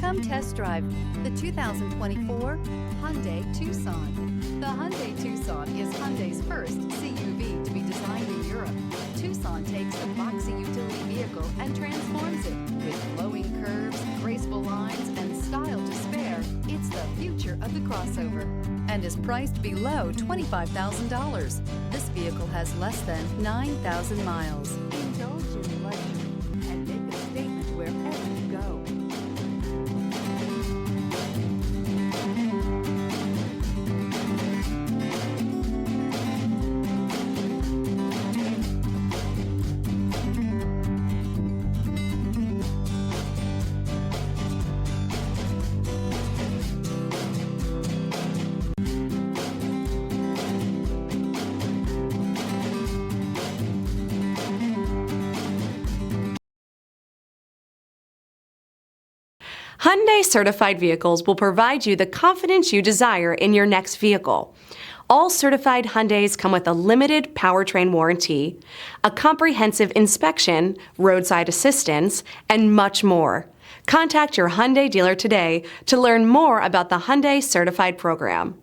Come test drive the 2024 Hyundai Tucson. The Hyundai Tucson is Hyundai's first CUV to be designed in Europe. Tucson takes the boxy utility vehicle and transforms it. With flowing curves, graceful lines, and style to spare, it's the future of the crossover and is priced below $25,000. This vehicle has less than 9,000 miles. Indulge in luxury and make a statement wherever you go. Hyundai certified vehicles will provide you the confidence you desire in your next vehicle. All certified Hyundais come with a limited powertrain warranty, a comprehensive inspection, roadside assistance, and much more. Contact your Hyundai dealer today to learn more about the Hyundai Certified program.